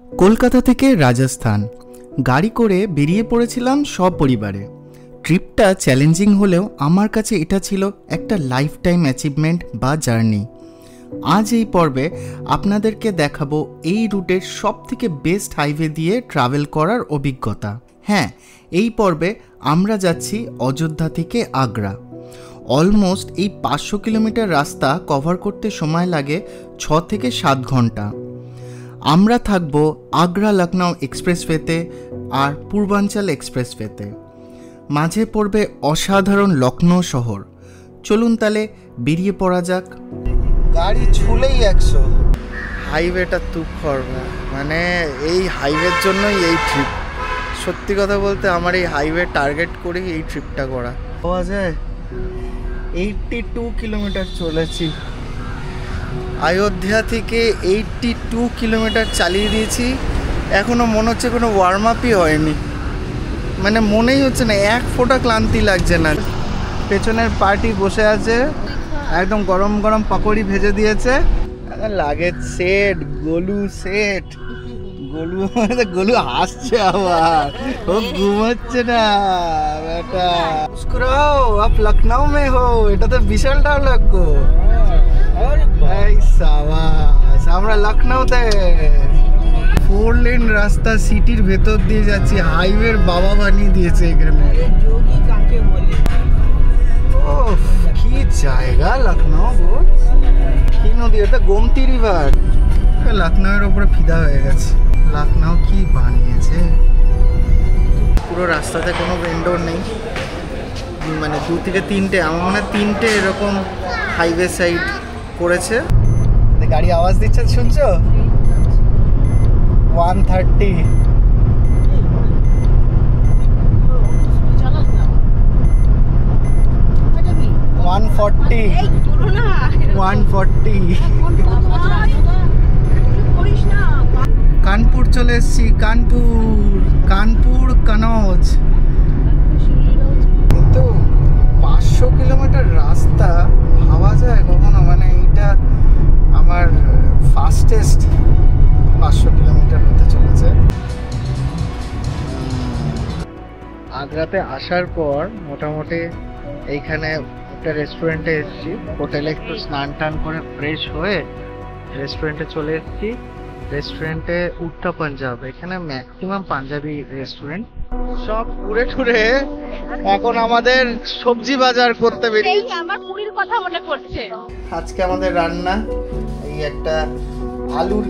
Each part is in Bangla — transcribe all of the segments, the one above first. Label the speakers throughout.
Speaker 1: কলকাতা থেকে রাজস্থান গাড়ি করে বেরিয়ে পড়েছিলাম সপরিবারে। ট্রিপটা চ্যালেঞ্জিং হলেও আমার কাছে এটা ছিল একটা লাইফ টাইম অ্যাচিভমেন্ট বা জার্নি। আজ এই পর্বে আপনাদেরকে দেখাবো এই রুটের সবথেকে বেস্ট হাইওয়ে দিয়ে ট্রাভেল করার অভিজ্ঞতা। হ্যাঁ, এই পর্বে আমরা যাচ্ছি অযোধ্যা থেকে আগ্রা। অলমোস্ট এই 500 কিলোমিটার রাস্তা কভার করতে সময় লাগে 6 থেকে 7 ঘন্টা। আমরা থাকব আগ্রা লখনউ এক্সপ্রেসওয়েতে আর পূর্বাঞ্চল এক্সপ্রেসওয়েতে। মাঝে পড়বে অসাধারণ লখনউ শহর। চলুন তাহলে বেরিয়ে পড়া যাক। গাড়ি ছুলেই 100। হাইওয়েটা তুখর, মানে এই হাইওয়ের জন্যই এই ট্রিপ। সত্যি কথা বলতে আমার এই হাইওয়ে টার্গেট করে এই ট্রিপটা করা। পাওয়া যায় 82 কিলোমিটার চলেছি। অযোধ্যা থেকে 82 কিলোমিটার চালিয়ে দিয়েছি। এখনও মনে হচ্ছে কোনো ওয়ার্ম আপই হয়নি, মানে মনেই হচ্ছে না, এক ফোঁটা ক্লান্তি লাগছে না। পেছনের পার্টি বসে আছে, একদম গরম গরম পাকোড়ি ভেজে দিয়েছে। লাগে সেট, গোলু সেট, গোলু হাসছে আবার, ও ঘুমাচ্ছে না বেটা। মুস্কুরাও, আপ লখনউ মে হো, এটা তো বিশাল ডায়লগ গো। এই সাবাস, আমরা লখনউতে। 4 লেন রাস্তা সিটির ভেতর দিয়ে যাচ্ছি। হাইওয়ের বাবা বানিয়ে দিয়েছে এখানে। ওফ, কি জায়গা লখনউ গো। কি নদী এটা? গোমতী রিভার। লখনউয়ের উপরে ফিদা হয়ে গেছে। লখনউ কি বানিয়েছে। পুরো রাস্তাতে কোনো উইন্ডো নেই, মানে 2 থেকে 3টে, আমার মনে হয় 3টে এরকম হাইওয়ে সাইড করেছে। গাড়ি আওয়াজ দিচ্ছে, শুনছো? 130। 140। 140। কানপুর চলে এসছি। কানপুর কানজ। কিন্তু 500 কিলোমিটার রাস্তা ভাবা যায় কখনো? মানে এইটা আমার ফাস্টেস্ট 500 কিলোমিটার হতে চলেছে। আগ্রাতে আসার পর মোটামুটি এইখানে একটা রেস্টুরেন্টে এসেছি। হোটেলে একটু স্নান টান করে ফ্রেশ হয়ে রেস্টুরেন্টে চলে এসেছি। রেস্টুরেন্টে উত্তর পাঞ্জাব, এখানে ম্যাক্সিমাম পাঞ্জাবি রেস্টুরেন্ট। সব ঘুরে ঘুরে এখন আমাদের সবজি বাজার করতে বেরিয়েছি।
Speaker 2: আমার পুরীর কথা মনে পড়ছে।
Speaker 1: আজকে আমাদের রান্না এই একটা আলুর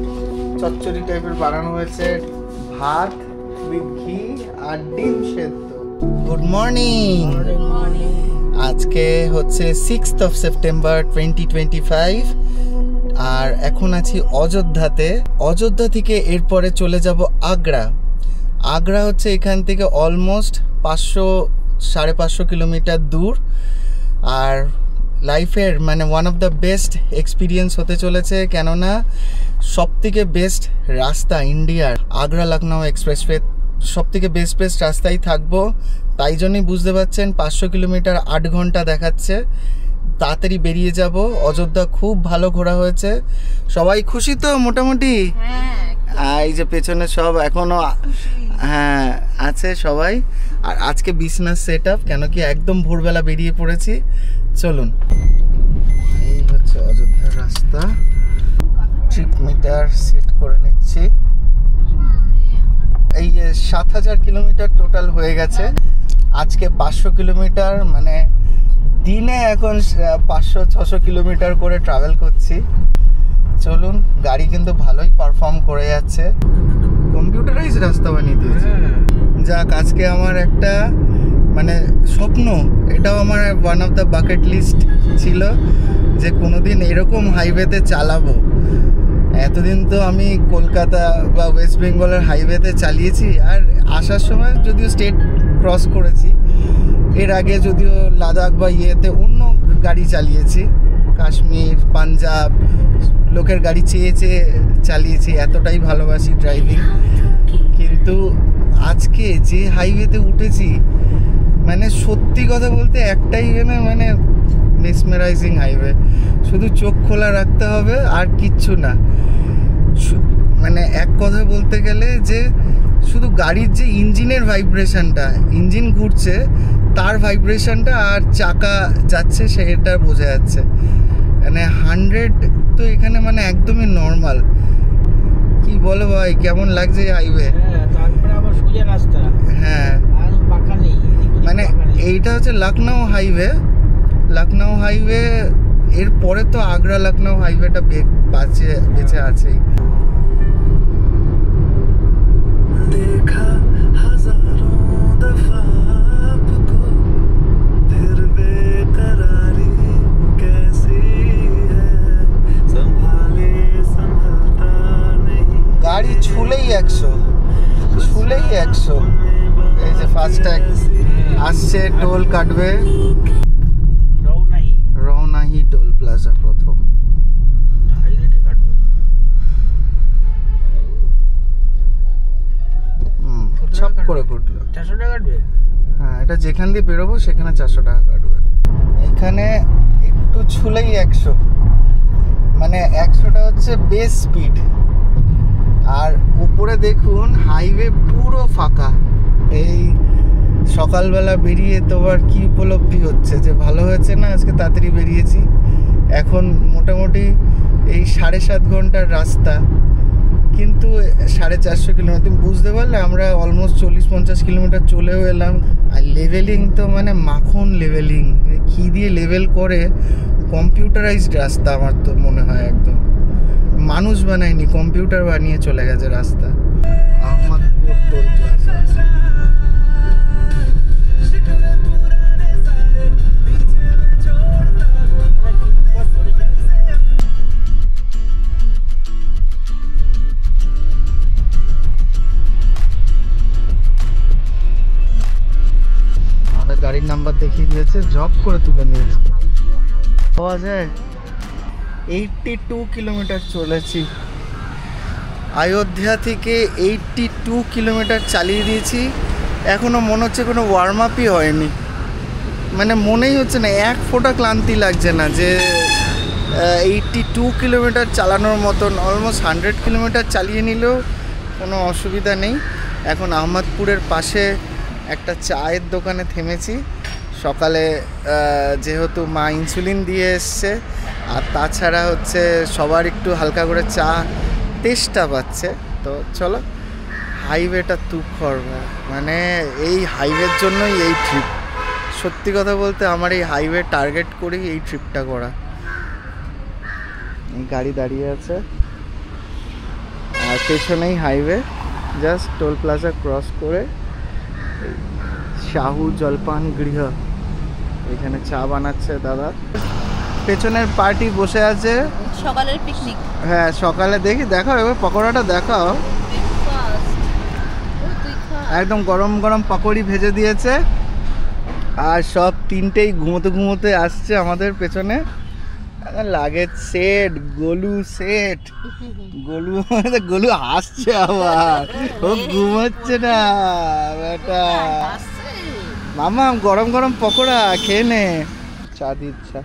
Speaker 1: চচ্চড়ি টাইপের বানানো হয়েছে, ভাত উইথ ঘি আর ডিম সেদ্ধ। Good morning. আজকে হচ্ছে 6th of September 2025 আর এখন আছি অযোধ্যাতে। অযোধ্যা থেকে এরপরে চলে যাব আগ্রা। আগ্রা হচ্ছে এখান থেকে অলমোস্ট 500-550 কিলোমিটার দূর। আর লাইফের মানে one of the best experience হতে চলেছে, কেননা সবথেকে বেস্ট রাস্তা ইন্ডিয়ার আগ্রা লখনউ এক্সপ্রেসওয়ে। সবথেকে বেস্ট রাস্তায় থাকবো, তাই জন্যই বুঝতে পারছেন 500 কিলোমিটার 8 ঘন্টা দেখাচ্ছে। তাড়াতাড়ি বেরিয়ে যাব। অযোধ্যা খুব ভালো ঘোরা হয়েছে। সবাই খুশি তো মোটামুটি? এই যে পেছনে সব এখনো হ্যাঁ আছে সবাই। আর আজকে বিজনেস সেট আপ, কেন কি একদম ভোরবেলা বেরিয়ে পড়েছি। চলুন, এই হচ্ছে অযোধ্যার রাস্তা। ট্রিপ মিটার সেট করে নিচ্ছি। এই 7000 কিলোমিটার টোটাল হয়ে গেছে। আজকে 500 কিলোমিটার, মানে দিনে এখন 500-600 কিলোমিটার করে ট্রাভেল করছি। চলুন, গাড়ি কিন্তু ভালোই পারফর্ম করে যাচ্ছে। কম্পিউটারাইজ রাস্তা বানিয়ে দিয়েছে। যাক, আজকে আমার একটা মানে স্বপ্ন, এটাও আমার one of the bucket list ছিল যে কোনোদিন এরকম হাইওয়েতে চালাবো। এতদিন তো আমি কলকাতা বা ওয়েস্ট বেঙ্গলের হাইওয়েতে চালিয়েছি, আর আসার সময় যদিও স্টেট ক্রস করেছি। এর আগে যদিও লাদাখ বা ইয়েতে অন্য গাড়ি চালিয়েছি, কাশ্মীর, পাঞ্জাব, লোকের গাড়ি চেয়ে চেয়ে চালিয়েছি, এতটাই ভালোবাসি ড্রাইভিং। কিন্তু আজকে যে হাইওয়েতে উঠেছি, মানে সত্যি কথা বলতে একটাই মানে মেসমেরাইজিং হাইওয়ে। শুধু চোখ খোলা রাখতে হবে আর কিচ্ছু না। মানে এক কথা বলতে গেলে যে শুধু গাড়ির যে ইঞ্জিনের ভাইব্রেশনটা, ইঞ্জিন ঘুরছে তার ভাইব্রেশনটা আর চাকা যাচ্ছে সেটা বোঝা যাচ্ছে। মানে 100 তো এখানে মানে একদমই নর্মাল। কি বলো ভাই, কেমন লাগছে হাইওয়ে?
Speaker 3: তারপরে আবার সোজা রাস্তা।
Speaker 1: হ্যাঁ,
Speaker 3: আর বাঁকা নেই,
Speaker 1: মানে এইটা হচ্ছে লখনউ হাইওয়ে। লখনউ হাইওয়ে এর পরে তো আগ্রা লখনউ হাইওয়েটা বেঁচে আছেই।
Speaker 4: देखा हजारों दफा आपको, फिर बेकरारी कैसी है, संभाले संभलता नहीं।
Speaker 1: গাড়ি ছুলেই 100, ছুলেই 100। এই যে ফাস্ট্যাগ আসছে, টোল কাটবে। রওনাহি টোল প্লাজা প্রথম।
Speaker 3: হাইওয়েতে কাটবে।
Speaker 1: সব করে ফুটলো।
Speaker 3: 400 টাকা কাটবে।
Speaker 1: হ্যাঁ, এটা যেখান দিয়ে বেরোবো সেখানে 400 টাকা কাটবে। এখানে একটু ছুলেই 100, মানে 100টা হচ্ছে বেস স্পিড। আর উপরে দেখুন হাইওয়ে পুরো ফাঁকা। এই সকালবেলা বেরিয়ে তোমার কি উপলব্ধি হচ্ছে যে ভালো হয়েছে না আজকে তাড়াতাড়ি বেরিয়েছি। এখন মোটামুটি এই 7.5 ঘন্টার রাস্তা, কিন্তু 450 কিলোমিটার। তুমি বুঝতে পারলে আমরা অলমোস্ট 40-50 কিলোমিটার চলেও এলাম। আর লেভেলিং তো মানে মাখন লেভেলিং, কি দিয়ে লেভেল করে, কম্পিউটারাইজড রাস্তা আমার তো মনে হয় একদম। মানুষ বানায়নি, কম্পিউটার বানিয়ে চলে গেছে রাস্তা। Ahmadpur toll plaza. গাড়ির নাম্বার দেখিয়ে দিয়েছে, জব করে তুলে নিয়েছে। পাওয়া যায় 82 কিলোমিটার চলেছি। অযোধ্যা থেকে 82 কিলোমিটার চালিয়ে দিয়েছি। এখনও মনে হচ্ছে কোনো ওয়ার্ম আপই হয়নি। মানে মনেই হচ্ছে না, এক ফোঁটা ক্লান্তি লাগছে না যে 82 কিলোমিটার চালানোর মতন। অলমোস্ট 100 কিলোমিটার চালিয়ে নিলেও কোনো অসুবিধা নেই। এখন আহমদপুরের পাশে একটা চায়ের দোকানে থেমেছি। সকালে যেহেতু মা ইনসুলিন দিয়ে এসছে, আর তাছাড়া হচ্ছে সবার একটু হালকা করে চা তেষ্টা পাচ্ছে। তো চলো, হাইওয়েটা তুখর, মানে এই হাইওয়ের জন্যই এই ট্রিপ। সত্যি কথা বলতে আমার এই হাইওয়ে টার্গেট করেই এই ট্রিপটা করা। গাড়ি দাঁড়িয়ে আছে আর পেছনেই highway. Just toll plaza cross করে শাহু জলপান গৃহ, এখানে চা বানাচ্ছে দাদা। পেছনের পার্টি বসে আছে,
Speaker 2: সকালের পিকনিক।
Speaker 1: হ্যাঁ সকালে দেখি, দেখাও এবার পকোড়াটা দেখাও। একদম গরম গরম পকোড়ি ভেজে দিয়েছে। আর সব তিনটেই ঘুমোতে ঘুমোতে আসছে আমাদের পেছনে। Luggage set, Golu set. Golu হাসছে আবার, ও ঘুমোচ্ছে না বেটা। মামা গরম গরম পকোড়া খেয়ে নে, চা দিচ্ছা।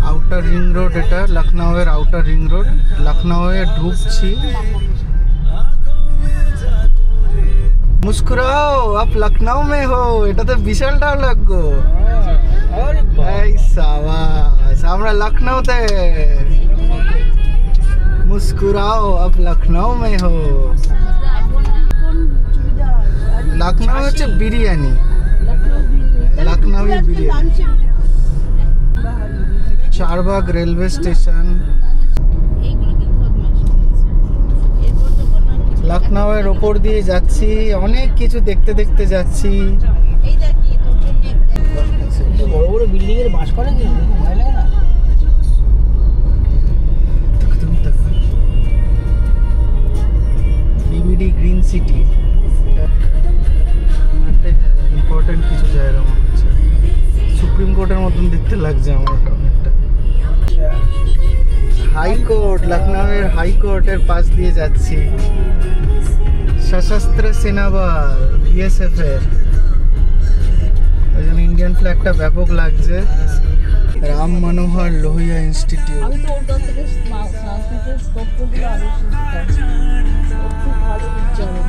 Speaker 1: আউটার রিং রোড, এটা লখনউয়ের আউটার রিং রোড। লখনউয়ে ঢুকছি। মুস্কুরাও আপ লখনউ মে হো, এটা তো বিশাল ডায়লগ গো। এই সাবাস, আমরা লখনউতে। মুস্কুরাও আপ লখনউ মে হো। লখনউ হচ্ছে বিরিয়ানি, লখনউ বিরিয়ানি। Charbagh railway station. লখনউয়ের ওপর দিয়ে যাচ্ছি, অনেক কিছু দেখতে দেখতে যাচ্ছি।
Speaker 3: বড় বড় বিল্ডিং এর বাস করে কি ভয় লাগে না?
Speaker 1: বিবিডি গ্রিন সিটি, ইম্পর্টেন্ট কিছু জায়গা মনে হচ্ছে। সুপ্রিম কোর্টের মতন দেখতে লাগছে আমার অনেকটা। হাইকোর্ট, লখনউয়ের হাইকোর্টের পাশ দিয়ে যাচ্ছি। সশস্ত্র সেনা বল, বিএসএফ এর। ফ্ল্যাগটা ব্যাপক লাগছে। রাম মনোহর লোহিয়া ইনস্টিটিউট।
Speaker 2: আমি তো ওর কাছ থেকে সংস্কৃতের স্তোত্রগুলো আরো শিখতাম, খুব ভালো উচ্চারণ।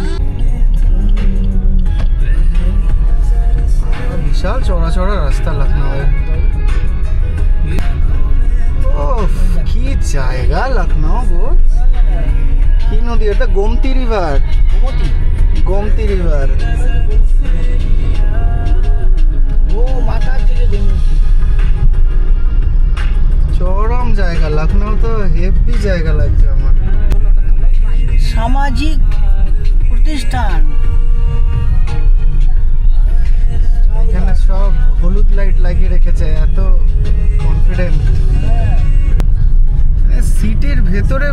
Speaker 1: বিশাল চড়া চড়া রাস্তা লখনউ। ও কি জায়গা লখনউ গো। কি নদী এটা? গোমতী রিভার। গোমতী রিভার।
Speaker 3: ও মাথা থেকে গোমতী।
Speaker 1: চরম জায়গা লখনউ তো, হেভি জায়গা লাগছে আমার।
Speaker 3: সামাজিক প্রতিষ্ঠান।
Speaker 1: এখানে সব হলুদ লাইট লাগিয়ে রেখেছে, এত কনফিডেন্ট। সিটির ভেতরে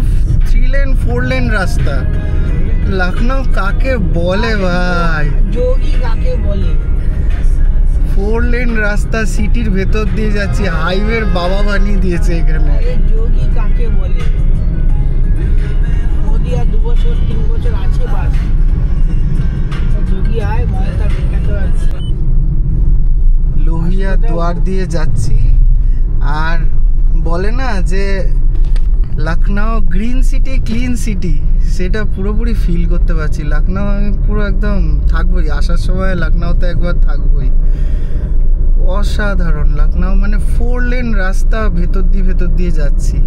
Speaker 1: 3 লেন 4 লেন রাস্তা। লখনউ কাকে বলে ভাই?
Speaker 3: যোগী কাকে বলে?
Speaker 1: 4 লেন রাস্তা সিটির ভেতর দিয়ে যাচ্ছি, হাইওয়ের বাবা বানিয়ে দিয়েছে এখানে।
Speaker 3: আরে যোগী কাকে বলে? মোদি আর 2 বছর 3 বছর আছে বাস। যোগী আয় মমতা ঢুকাতে আছে।
Speaker 1: লোহিয়া দুয়ার দিয়ে যাচ্ছি, আর বলে না যে Lucknow green city clean city, সেটা পুরোপুরি ফিল করতে পারছি। লখনউ আমি পুরো একদম থাকবোই, আসার সময় লখনউতে একবার থাকবোই। অসাধারণ লখনউ, মানে 4 লেন রাস্তা ভেতর দিয়ে যাচ্ছি।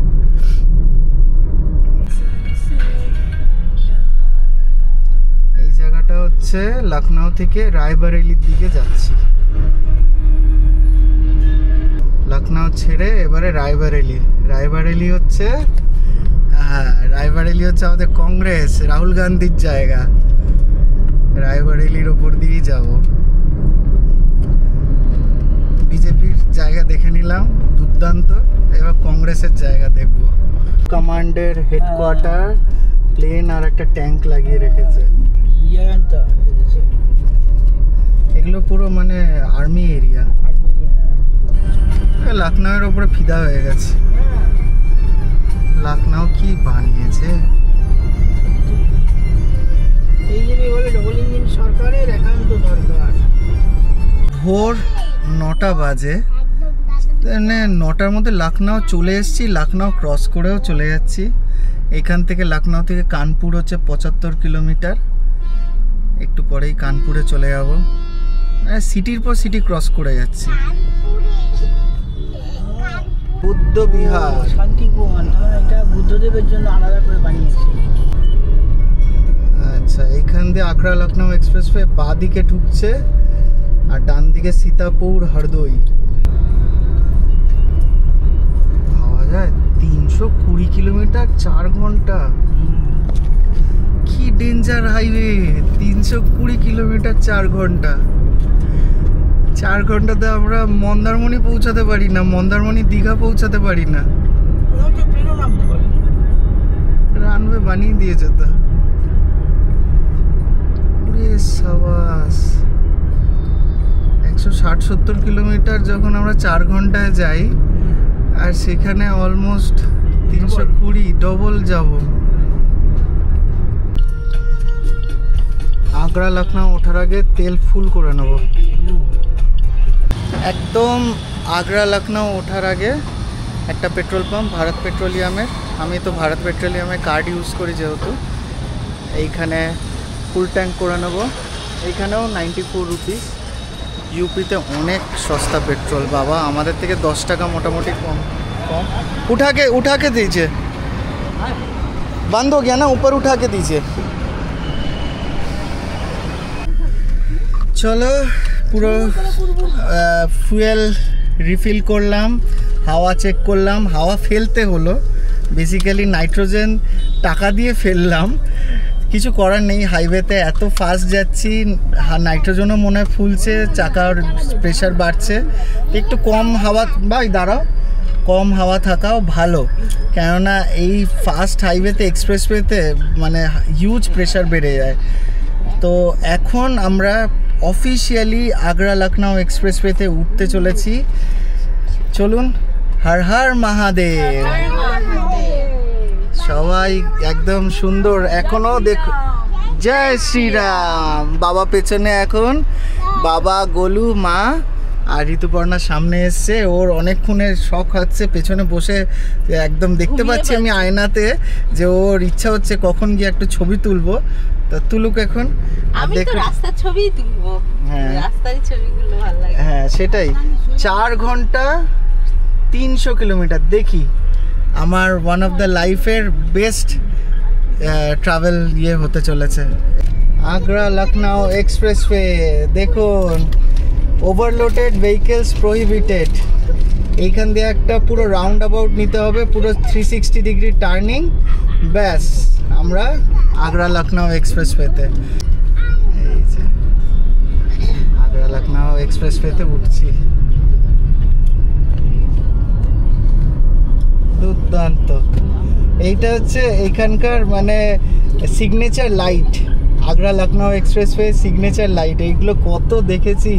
Speaker 1: এই জায়গাটা হচ্ছে লখনউ থেকে রায়বারেলির দিকে যাচ্ছি। লখনউ ছেড়ে এবারে রায়বারেলি। রায়বারেলি হচ্ছে আমাদের কংগ্রেস রাহুল গান্ধীর জায়গা। রায়বারেলির ওপর দিয়েই যাব। বিজেপির জায়গা দেখে নিলাম, দুর্দান্ত। এবার কংগ্রেসের জায়গা দেখব। কমান্ডের হেডকোয়ার্টার, প্লেন আর একটা ট্যাঙ্ক লাগিয়ে রেখেছে। এগুলো পুরো মানে আর্মি এরিয়া। লখনউয়ের ওপরে ফিদা হয়ে গেছে। লখনউ কি বানিয়েছে!
Speaker 3: এই জন্যই বলে ডবল ইঞ্জিন সরকারের একান্ত দরকার।
Speaker 1: ভোর 9টা বাজে, মানে 9টার মধ্যে লখনউ চলে এসেছি। লখনউ ক্রস করেও চলে যাচ্ছি। এখান থেকে লখনউ থেকে কানপুর হচ্ছে 75 কিলোমিটার। একটু পরেই কানপুরে চলে যাব। সিটির পর সিটি ক্রস করে যাচ্ছি। বুদ্ধ বিহার,
Speaker 3: শান্তিপুর, এটা বুদ্ধদেবের জন্য আলাদা করে বানিয়েছে।
Speaker 1: আচ্ছা, এইখান দিয়ে আগ্রা লখনউ এক্সপ্রেসওয়ে বাঁ দিকে ঢুকছে, আর ডান দিকে সীতাপুর হরদই। ভাবা যায় 320 কিলোমিটার 4 ঘন্টা। কি ডেঞ্জার হাইওয়ে! 320 কিলোমিটার 4 ঘন্টা। 4 ঘন্টাতে আমরা মন্দারমণি পৌঁছাতে পারি না, মন্দারমণি দীঘা পৌঁছাতে পারি না। রানওয়ে বানিয়ে দিয়েছে তো। সাবাস! 160-70 কিলোমিটার যখন আমরা 4 ঘন্টায় যাই, আর সেখানে অলমোস্ট 320, ডবল যাব। আগ্রা লখনউ ওঠার আগে তেল ফুল করে নেব। একদম আগ্রা লখনউ ওঠার আগে একটা পেট্রোল পাম্প, ভারত পেট্রোলিয়ামের। আমি তো ভারত পেট্রোলিয়ামে কার্ড ইউজ করি যেহেতু, এইখানে ফুল ট্যাঙ্ক করে নেব। এইখানেও 94 রুপিস। यूपीতে অনেক সস্তা পেট্রোল বাবা, আমাদের থেকে 10 টাকা মোটামুটি কম। उठा के दीजिए, बंद हो गया ना, ऊपर उठा के दीजिए। চলো পুরো ফুয়েল রিফিল করলাম, হাওয়া চেক করলাম। হাওয়া ফেলতে হলো, বেসিক্যালি নাইট্রোজেন টাকা দিয়ে ফেললাম। কিছু করার নেই, হাইওয়েতে এত ফাস্ট যাচ্ছি, নাইট্রোজেনও মনে হয় ফুলছে, চাকার প্রেশার বাড়ছে। একটু কম হাওয়া, ভাই দাঁড়াও, কম হাওয়া থাকাও ভালো, কেননা এই ফাস্ট হাইওয়েতে এক্সপ্রেসওয়েতে মানে হিউজ প্রেশার বেড়ে যায়। তো এখন আমরা অফিসিয়ালি আগ্রা লখনউ এক্সপ্রেসওয়েতে উঠতে চলেছি। চলুন, হর হর মহাদেব। সবাই একদম সুন্দর, এখনো দেখো, জয় শ্রীরাম। বাবা পেছনে, এখন বাবা, গোলু, মা আর ঋতুপর্ণার সামনে এসছে, ওর অনেকক্ষণের শখ হচ্ছে পেছনে বসে, একদম দেখতে পাচ্ছি আমি আয়নাতে যে ওর ইচ্ছা হচ্ছে কখন গিয়ে একটু ছবি তুলবো। তো তুলুক এখন।
Speaker 2: আমি তো রাস্তার ছবিই তুলবো, রাস্তারই ছবিগুলো ভালো লাগে।
Speaker 1: হ্যাঁ সেটাই। 4 ঘন্টা 300 কিলোমিটার, দেখি আমার ওয়ান অফ দ্য লাইফের বেস্ট ট্রাভেল ইয়ে হতে চলেছে। আগ্রা লখনউ এক্সপ্রেসওয়ে দেখুন, ওভারলোডেড ভেহিকেলস প্রহিবিটেড। এইখান দিয়ে একটা পুরো রাউন্ড অ্যাবাউট নিতে হবে, পুরো 360 ডিগ্রি টার্নিং, ব্যাস আমরা আগ্রা লখনউ এক্সপ্রেসওয়েতে, এই যে আগ্রা লখনউ এক্সপ্রেসওয়েতে উঠছি। দুর্দান্ত। এইটা হচ্ছে এখানকার মানে signature light, Agra Lucknow expressway signature light. এইগুলো কত দেখেছি,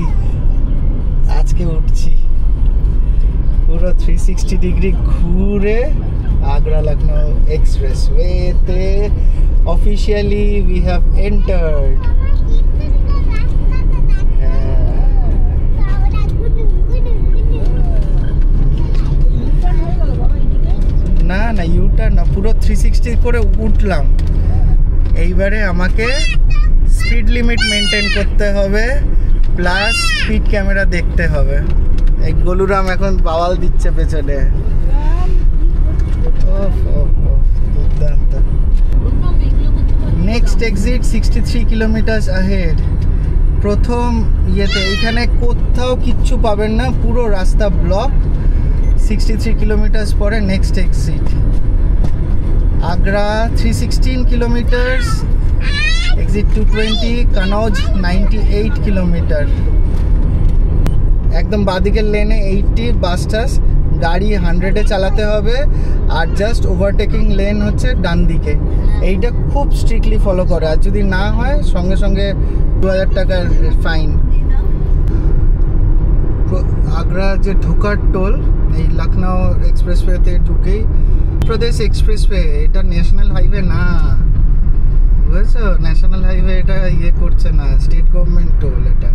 Speaker 1: আজকে উঠছি পুরো 360 ডিগ্রি ঘুরে আগ্রা লখনউ এক্সপ্রেসওয়েতে। Officially we have entered. না না ইউটার না, পুরো 360 করে উঠলাম। এইবারে আমাকে স্পিড লিমিট মেনটেন করতে হবে, প্লাস স্পিড ক্যামেরা দেখতে হবে। এই গলুরাম এখন বাওয়াল দিচ্ছে পেছনে। দুর্দান্ত। Next exit 63 kilometre ahead. প্রথম ইয়েতে এইখানে কোথাও কিচ্ছু পাবেন না, পুরো রাস্তা ব্লক। 63 কিলোমিটার পরে next exit Agra 316 kilometre, exit 220, Kannauj 98 kilometre. একদম বাদিকের লেনে 80, বাসটাস গাড়ি 100-এ চালাতে হবে। আর জাস্ট ওভারটেকিং লেন হচ্ছে ডান দিকে। এইটা খুব স্ট্রিক্টলি ফলো করে, আর যদি না হয় সঙ্গে সঙ্গে 2000 টাকার ফাইন। আগ্রা যে ঢোকার টোল, এই লখনউ এক্সপ্রেসওয়েতে ঢুকেই প্রদেশ এক্সপ্রেসওয়ে, এটা ন্যাশনাল হাইওয়ে না, বুঝেছো? ন্যাশনাল হাইওয়ে এটা ইয়ে করছে না, স্টেট গভর্নমেন্ট টোল এটা।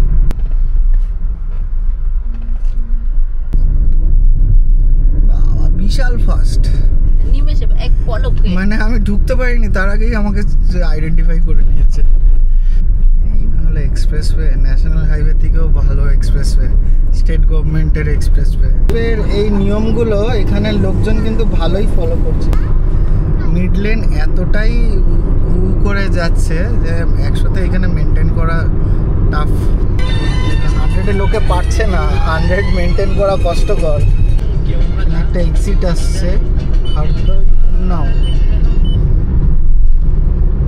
Speaker 1: বাবা বিশাল ফাস্ট,
Speaker 2: নিমেষে এক পলকে।
Speaker 1: মানে আমি ঢুকতে পারিনি, তার আগেই আমাকে আইডেন্টিফাই করে নিয়েছে। এই হলো এক্সপ্রেসওয়ে, ন্যাশনাল হাইওয়ে থেকেও ভালো এক্সপ্রেসওয়ে, স্টেট গভর্নমেন্টের এক্সপ্রেসওয়ে। এই নিয়মগুলো এখানের লোকজন কিন্তু ভালোই ফলো করছে। মিড লেন এতটাই করে যাচ্ছে যে 100-তে এখানে মেনটেন করা টাফ। 100-এ লোকে পারছে না, 100 মেনটেন করা কষ্টকর। একটা এক্সিট আসছে হরদই উন্নাও,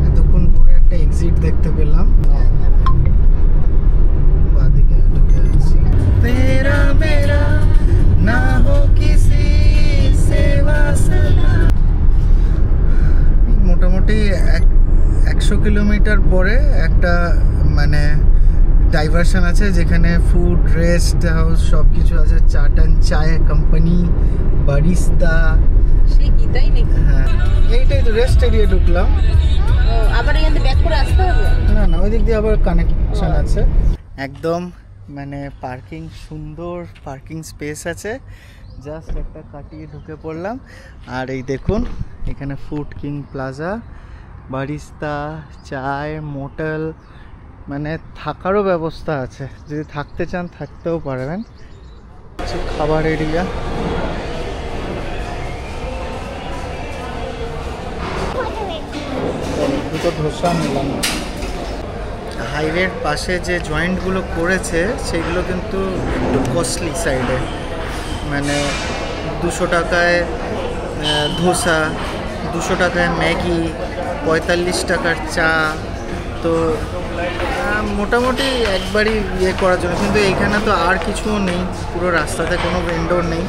Speaker 1: এতক্ষণ পরে একটা এক্সিট দেখতে পেলাম। বাদিকে ঢুকে আছি। তেরা মেরা না হো কিসি সেবা সালাম। মোটামুটি 100 কিলোমিটার পরে একটা মানে ডাইভারশন আছে, যেখানে ফুড, রেস্ট হাউস সব কিছু আছে। চাটান চায় কোম্পানি, বারিস্তা।
Speaker 2: সে কি তাই নাকি?
Speaker 1: হ্যাঁ এইটাই তো রেস্ট এরিয়া ঢুকলাম।
Speaker 2: আবার এখান থেকে ব্যাক করে আসতে হবে?
Speaker 1: না না, ওই দিক দিয়ে আবার কানেকশন আছে। একদম মানে পার্কিং, সুন্দর পার্কিং স্পেস আছে। জাস্ট একটা কাটিয়ে ঢুকে পড়লাম। আর এই দেখুন এখানে ফুড কিং প্লাজা, বারিস্তা, চায়, মোটেল, মানে থাকারও ব্যবস্থা আছে। যদি থাকতে চান থাকতেও পারবেন। খাবার এরিয়া, দুটো ধোসা নিলাম। হাইওয়ের পাশে যে জয়েন্টগুলো করেছে সেগুলো কিন্তু একটু কস্টলি সাইডে, মানে 200 টাকায় ধোসা, 200 টাকায় ম্যাগি, 45 টাকার চা। তো মোটামুটি একবারই ইয়ে করার জন্য। কিন্তু এইখানে তো আর কিছুও নেই, পুরো রাস্তাতে কোনো ভেন্ডর নেই।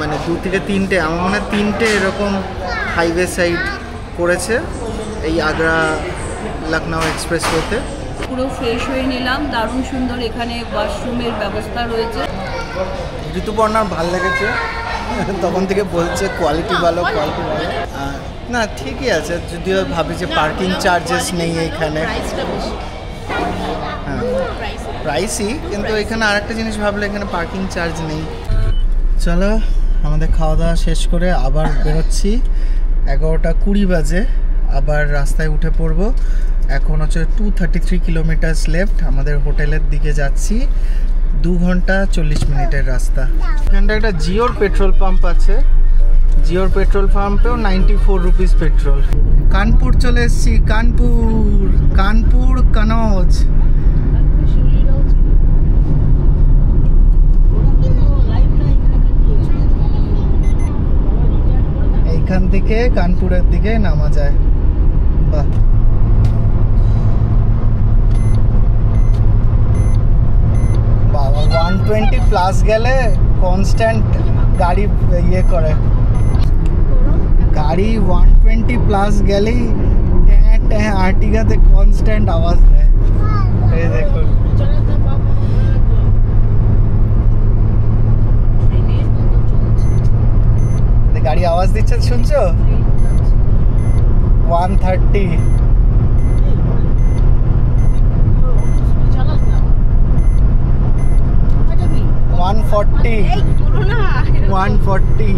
Speaker 1: মানে 2 থেকে 3টে, আমার মনে হয় 3টে এরকম হাইওয়ে সাইড করেছে এই আগ্রা লখনউ এক্সপ্রেসওয়েতে।
Speaker 2: পুরো ফ্রেশ হয়ে নিলাম, দারুণ সুন্দর এখানে ওয়াশরুমের ব্যবস্থা রয়েছে।
Speaker 1: ঋতুপর্ণার ভালো লেগেছে, তখন থেকে বলছে কোয়ালিটি ভালো, কোয়ালিটি ভালো। না ঠিকই আছে, যদিও ভাবি যে পার্কিং চার্জেস নেই এইখানে।
Speaker 2: প্রাইসটা বেশি।
Speaker 1: হ্যাঁ প্রাইসই, কিন্তু এখানে আরেকটা জিনিস ভাবলে এখানে পার্কিং চার্জ নেই। চলো আমাদের খাওয়া দাওয়া শেষ করে আবার বেরোচ্ছি। 11:20 বাজে, আবার রাস্তায় উঠে পড়বো। এখন হচ্ছে 233 কিলোমিটার্স লেফট। আমাদের হোটেলের দিকে যাচ্ছি। 2 ঘন্টা 40 মিনিটের রাস্তা। এখানটা একটা জিওর পেট্রোল পাম্প আছে। জিওর পেট্রোল পাম্পেও 94 রুপিস পেট্রোল। কানপুর চলে এসেছি। কানপুর কানজ। এইখান থেকে কানপুরের দিকে নামা যায়। বাহ, বাবা 120 প্লাস গেলে কনস্ট্যান্ট গাড়ি ইয়ে করে। গাড়ি 120 প্লাস গেলেই ট্যাঁ ট্যাঁ আর্টিগাতে কনস্ট্যান্ট আওয়াজ দেয়। এই দেখুন, গাড়ি আওয়াজ দিচ্ছে, শুনছো? 130। 140। 140।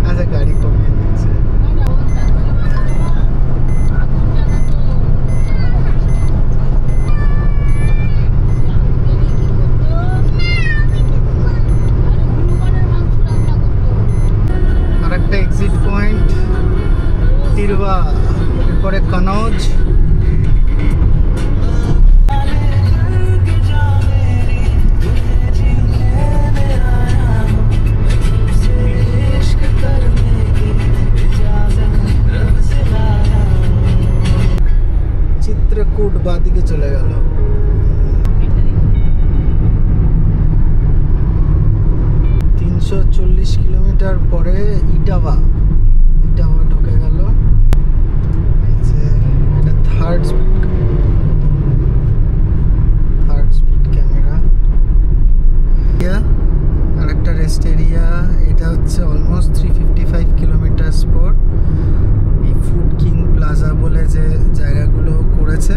Speaker 1: আচ্ছা, গাড়ি কমিয়ে দিচ্ছে। আরেকটা এক্সিট পয়েন্ট তিরবা, এরপরে কনৌজ। চিত্রকূট বাদিকে চলে গেল। কিলোমিটার পরে ইটাবা ঢুকে গেল। এটা থার্ড স্পিড ক্যামেরা। আর একটা রেস্ট এরিয়া। এটা হচ্ছে অলমোস্ট 355 কিলোমিটার পর এই ফুড কিং প্লাজা বলে যে জায়গাগুলো করেছে।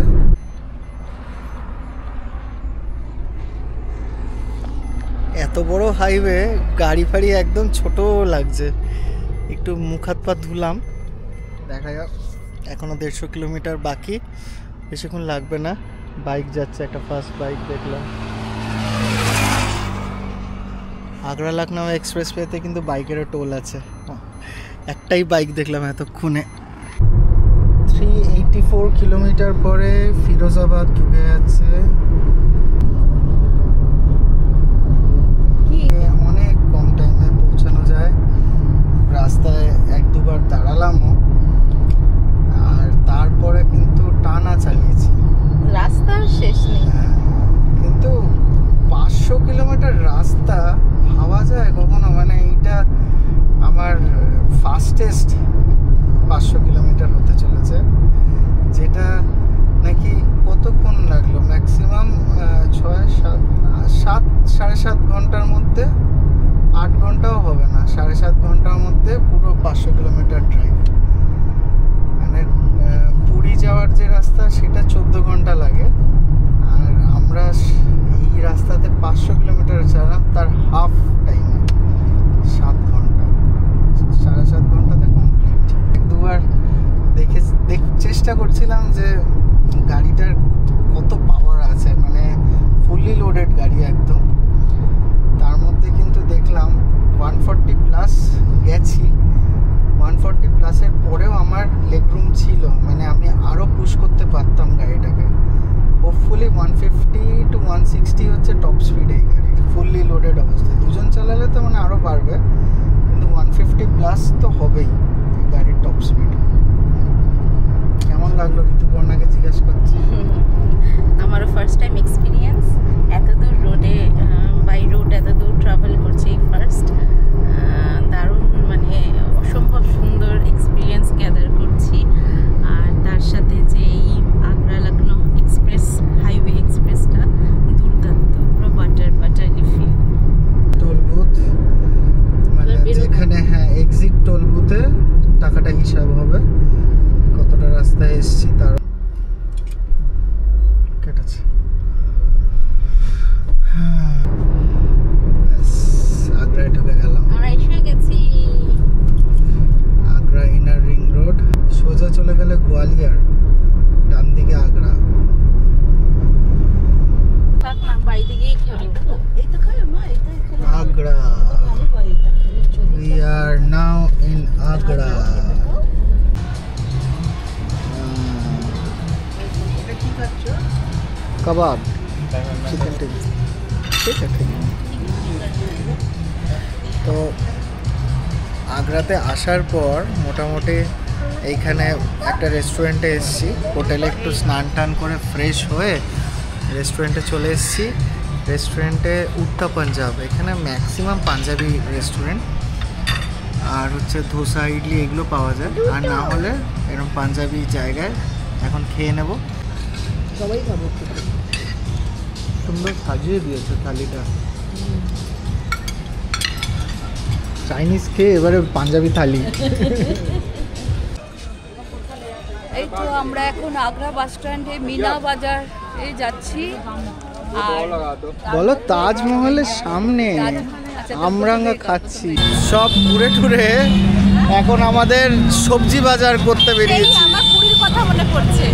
Speaker 1: এত বড় হাইওয়ে, গাড়ি ফাড়ি একদম ছোট লাগছে। একটু মুখ হাত পা ধুলাম। দেখা যাক, এখনো 150 কিলোমিটার বাকি, বেশিক্ষণ লাগবে না। বাইক যাচ্ছে, একটা ফার্স্ট বাইক দেখলাম। আগ্রা লখনউ এক্সপ্রেস ওয়েতে কিন্তু বাইকেরও টোল আছে। একটাই বাইক দেখলাম এতক্ষণে। 384 কিলোমিটার পরে ফিরোজাবাদ ঢুকে যাচ্ছে। অনেক কম টাইমে পৌঁছানো যায়। রাস্তায় 1-2 বার দাঁড়ালামও, আর তারপরে কিন্তু টানা চালিয়েছি।
Speaker 2: রাস্তার শেষ নেই,
Speaker 1: কিন্তু 500 কিলোমিটার রাস্তা ভাবা যায় কখনো? মানে এইটা আমার ফাস্টেস্ট 500 কিলোমিটার হতে চলেছে, যেটা নাকি কতক্ষণ লাগলো, ম্যাক্সিমাম 7.5 ঘন্টার মধ্যে, 8 ঘন্টাও হবে না, 7.5 ঘন্টার মধ্যে পুরো 500 কিলোমিটার ড্রাইভ। মানে পুরী যাওয়ার যে রাস্তা সেটা 14 ঘন্টা লাগে, আর আমরা এই রাস্তাতে 500 কিলোমিটার চালাম তার হাফ টাইমে 7 ঘন্টা, 7.5 ঘন্টাতে কমপ্লিট। 2বার চেষ্টা করছিলাম যে গাড়িটার কত পাওয়ার আছে, মানে ফুললি লোডেড গাড়ি একদম। তার মধ্যে কিন্তু দেখলাম 140 প্লাস গেছি। 140 প্লাসের পরেও আমার লেগরুম ছিল, মানে আমি আরও পুশ করতে পারতাম গাড়িটাকে। হোপফুলি 150 to 160 হচ্ছে টপ স্পিড এই গাড়ি, ফুললি লোডেড অবস্থায়। দুজন চালালে তো মানে আরও বাড়বে, কিন্তু 150 প্লাস তো হবেই এই গাড়ির টপ স্পিড। কেমন লাগলো ঋতুপর্ণাকে জিজ্ঞেস করছি।
Speaker 2: আমারও ফার্স্ট টাইম এক্সপিরিয়েন্স, এত দূর রোডে বাই রোড এত দূর ট্রাভেল করছি ফার্স্ট। দারুণ, মানে অসম্ভব সুন্দর এক্সপিরিয়েন্স গ্যাদার করছি। আর তার সাথে যে এই আগ্রা লখনউ এক্সপ্রেস হাইওয়ে এক্সপ্রেসটা দুর্দান্ত, পুরো বাটারলি ফিল।
Speaker 1: টোল বুথ মানে যেখানে, হ্যাঁ, এক্সিট টোল বুথে টাকাটা হিসেব এসেছি তার কেটেছে। আগ্রায় ঢুকে গেলাম।
Speaker 2: আমরা এসে গেছি।
Speaker 1: আগ্রা ইনার রিং রোড, সোজা চলে গেলে গোয়ালিয়র, ডান দিকে আগ্রা।
Speaker 2: থাক না, বাড়িতে গিয়ে খেলো।
Speaker 1: Agra, we are now in Agra. Kebab, chicken tikka, ঠিক আছে। তো আগ্রাতে আসার পর মোটামুটি এইখানে একটা রেস্টুরেন্টে এসেছি। হোটেলে একটু স্নান টান করে ফ্রেশ হয়ে রেস্টুরেন্টে চলে এসেছি। রেস্টুরেন্টে উত্তা পাঞ্জাব, এখানে ম্যাক্সিমাম পাঞ্জাবি রেস্টুরেন্ট। আর হচ্ছে ধোসা, ইডলি এগুলো পাওয়া যায়। আর না হলে এরকম পাঞ্জাবি জায়গায় এখন খেয়ে নেব।
Speaker 3: সবাই খাবো।
Speaker 1: সুন্দর সাজিয়ে দিয়েছে থালিটা। চাইনিজ খেয়ে এবারে পাঞ্জাবি থালি।
Speaker 5: এই তো আমরা এখন আগ্রা বাস স্ট্যান্ডে মিনা বাজারে যাচ্ছি। আর
Speaker 1: বলো, তাজমহলের সামনে
Speaker 5: আচ্ছা,
Speaker 1: আমরাঙ্গা খাচ্ছি। সব ঘুরে টুরে এখন আমাদের সবজি বাজার করতে
Speaker 2: এই
Speaker 1: বেরিয়েছি।
Speaker 2: আমার পুরীর কথা মনে পড়ছে।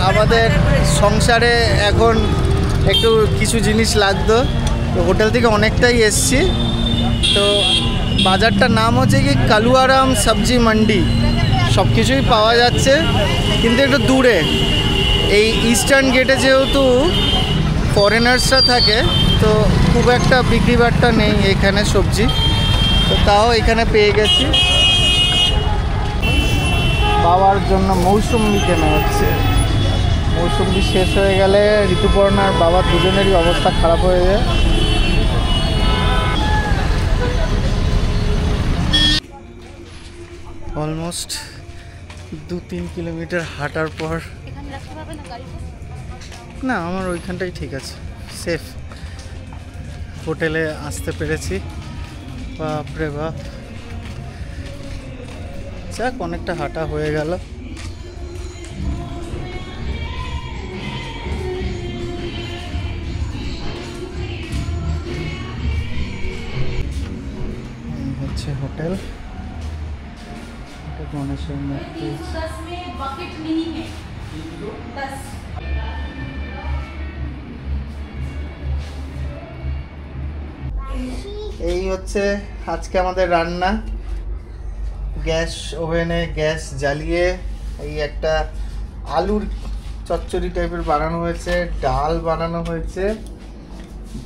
Speaker 1: আমাদের সংসারে এখন একটু কিছু জিনিস লাগতো, তো হোটেল থেকে অনেকটাই এসছি। তো বাজারটার নাম হচ্ছে কি কালুয়ারাম সবজি মান্ডি। সব কিছুই পাওয়া যাচ্ছে কিন্তু একটু দূরে। এই ইস্টার্ন গেটে যেহেতু ফরেনার্সরা থাকে, তো খুব একটা বিক্রি বাট্টা নেই এখানে সবজি। তো তাও এখানে পেয়ে গেছি। বাবার জন্য মৌসুম্বি কেনা হচ্ছে। মৌসুম্বি শেষ হয়ে গেলে ঋতুপর্ণার বাবার দুজনেরই অবস্থা খারাপ হয়ে যায়। অলমোস্ট 2-3 কিলোমিটার হাঁটার পর,
Speaker 2: এখানে রাখতে পারবে না গাড়ি?
Speaker 1: না আমার ওইখানটাই ঠিক আছে, সেফ। হোটেলে আসতে পেরেছি। বাপরে বাপ, যাক অনেকটা হাঁটা হয়ে গেল। হচ্ছে হোটেল, এটা গণেশের মূর্তি। এই হচ্ছে আজকে আমাদের রান্না। গ্যাস ওভেনে গ্যাস জ্বালিয়ে এই একটা আলুর চচ্চড়ি টাইপের বানানো হয়েছে, ডাল বানানো হয়েছে,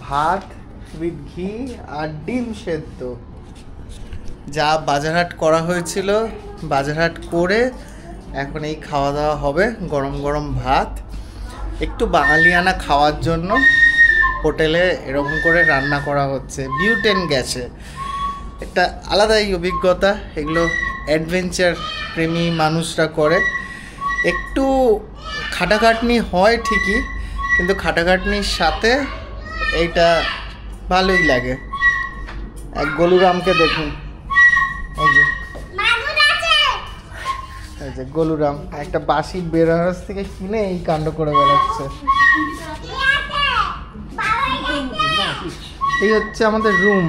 Speaker 1: ভাত উইথ ঘি আর ডিম সেদ্ধ। যা বাজারহাট করা হয়েছিল, বাজারহাট করে এখন এই খাওয়া দাওয়া হবে। গরম গরম ভাত, একটু বাঙালিয়ানা খাওয়ার জন্য হোটেলে এরকম করে রান্না করা হচ্ছে বিউটেন গ্যাসে। একটা আলাদাই অভিজ্ঞতা। এগুলো অ্যাডভেঞ্চার প্রেমী মানুষরা করে। একটু খাটাখাটনি হয় ঠিকই, কিন্তু খাটাখাটনির সাথে এইটা ভালোই লাগে। এক গলুরামকে দেখুন, এই যে গলুরাম একটা বাসি বেনারস থেকে কিনে এই কাণ্ড করে বেড়াচ্ছে। এই হচ্ছে আমাদের রুম।